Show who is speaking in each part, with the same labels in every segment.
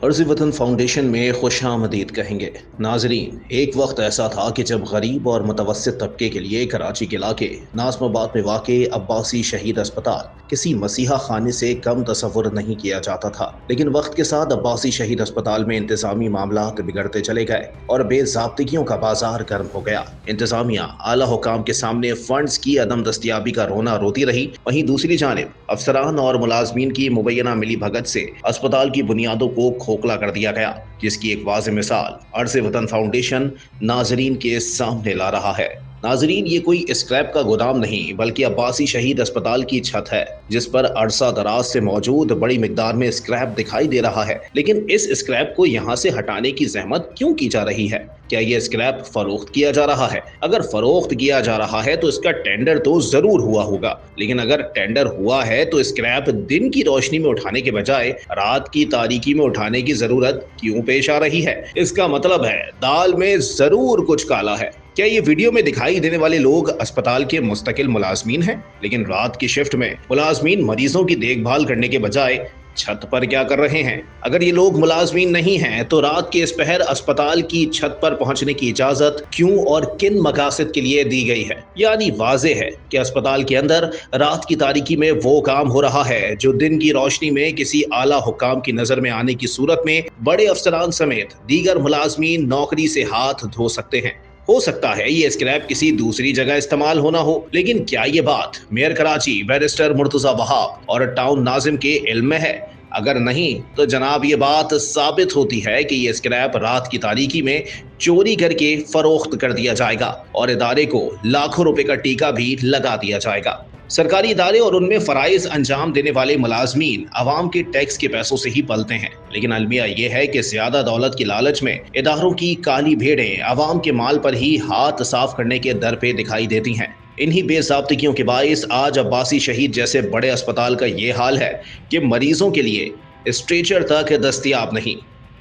Speaker 1: अर्ज़ वतन फाउंडेशन में खुशामदीद कहेंगे। नाजरीन, एक वक्त ऐसा था कि जब गरीब और मुतवस्सित तबके के लिए कराची के इलाके नाज़माबाद में वाक़ अब्बासी शहीद अस्पताल किसी मसीहा खाने से कम तसव्वुर नहीं किया जाता था। लेकिन वक्त के साथ अब्बासी शहीद अस्पताल में इंतज़ामी मामलात बिगड़ते चले गए और बेज़ाब्तिगियों का बाजार गर्म हो गया। इंतज़ामिया आला हुकाम के सामने फंड्स की अदम दस्तियाबी का रोना रोती रही। वहीं दूसरी जानिब अफसरान और मुलाजमीन की मुबैना मिली भगत से अस्पताल की बुनियादों को खोखला कर दिया गया, जिसकी एक वाज़ेह मिसाल अर्ज़ वतन फाउंडेशन नाजरीन के सामने ला रहा है। नाजरीन, ये कोई स्क्रैप का गोदाम नहीं बल्कि अब्बासी शहीद अस्पताल की छत है, जिस पर अरसा दराज से मौजूद बड़ी मिकदार में स्क्रैप दिखाई दे रहा है। लेकिन इस स्क्रैप को यहाँ से हटाने की जहमत क्यों की जा रही है? क्या ये स्क्रैप फरोख्त किया जा रहा है? अगर फरोख्त किया जा रहा है तो इसका टेंडर तो जरूर हुआ होगा, लेकिन अगर टेंडर हुआ है तो स्क्रैप दिन की रोशनी में उठाने के बजाय रात की तारीकी में उठाने की जरूरत क्यों पेश आ रही है? इसका मतलब है दाल में जरूर कुछ काला है। क्या ये वीडियो में दिखाई देने वाले लोग अस्पताल के मुस्तकिल मुलाजमीन हैं, लेकिन रात की शिफ्ट में मुलाजमीन मरीजों की देखभाल करने के बजाय छत पर क्या कर रहे हैं? अगर ये लोग मुलाजमीन नहीं हैं तो रात के इस पहर अस्पताल की छत पर पहुंचने की इजाजत क्यों और किन मकासद के लिए दी गई है? यानी वाज़ेह है कि अस्पताल के अंदर रात की तारीकी में वो काम हो रहा है जो दिन की रोशनी में किसी आला हुकाम की नजर में आने की सूरत में बड़े अफसरान समेत दीगर मुलाजमीन नौकरी से हाथ धो सकते हैं। हो सकता है ये स्क्रैप किसी दूसरी जगह इस्तेमाल होना हो, लेकिन क्या ये बात मेयर कराची बैरिस्टर मुर्तजा वहाब और टाउन नाजिम के इल्म में है? अगर नहीं तो जनाब ये बात साबित होती है कि ये स्क्रैप रात की तारीकी में चोरी करके फरोख्त कर दिया जाएगा और इदारे को लाखों रुपए का टीका भी लगा दिया जाएगा। सरकारी इदारे और उनमें फराइज अंजाम देने वाले मुलाजमीन अवाम के टैक्स के पैसों से ही पलते हैं, लेकिन अलमिया ये है कि ज्यादा दौलत की लालच में इदारों की काली भेड़ें अवाम के माल पर ही हाथ साफ करने के दर पे दिखाई देती हैं। इन्हीं बेज़ाब्तिगियों के बाइस आज अब्बासी शहीद जैसे बड़े अस्पताल का ये हाल है कि मरीजों के लिए स्ट्रेचर तक दस्तयाब नहीं।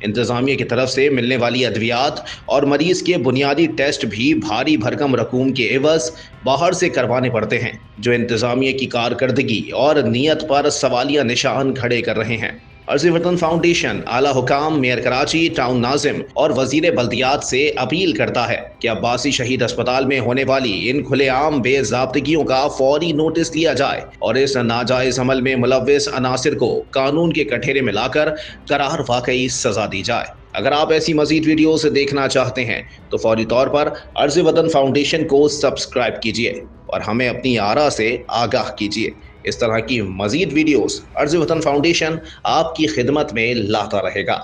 Speaker 1: इंतजामिया की तरफ से मिलने वाली अद्वियात और मरीज के बुनियादी टेस्ट भी भारी भरकम रकूम के एवज बाहर से करवाने पड़ते हैं, जो इंतजामिया की कारकर्दगी और नीयत पर सवालिया निशान खड़े कर रहे हैं। अर्ज़ वतन फाउंडेशन आला हुकाम, मेयर कराची, टाउन नाजिम और वजीर बल्दियात से अपील करता है कि अब्बासी शहीद अस्पताल में होने वाली इन खुलेआम बेज़ाब्तिगियों का फौरी नोटिस लिया जाए और इस नाजायज अमल में मुलव्विस अनासिर को कानून के कठेरे में लाकर करार वाकई सजा दी जाए। अगर आप ऐसी मजीद वीडियोस देखना चाहते हैं तो फौरी तौर पर अर्ज़ वतन फाउंडेशन को सब्सक्राइब कीजिए और हमें अपनी आरा से आगाह कीजिए। इस तरह की मजीद वीडियोस अर्ज़ वतन फाउंडेशन आपकी खिदमत में लाता रहेगा।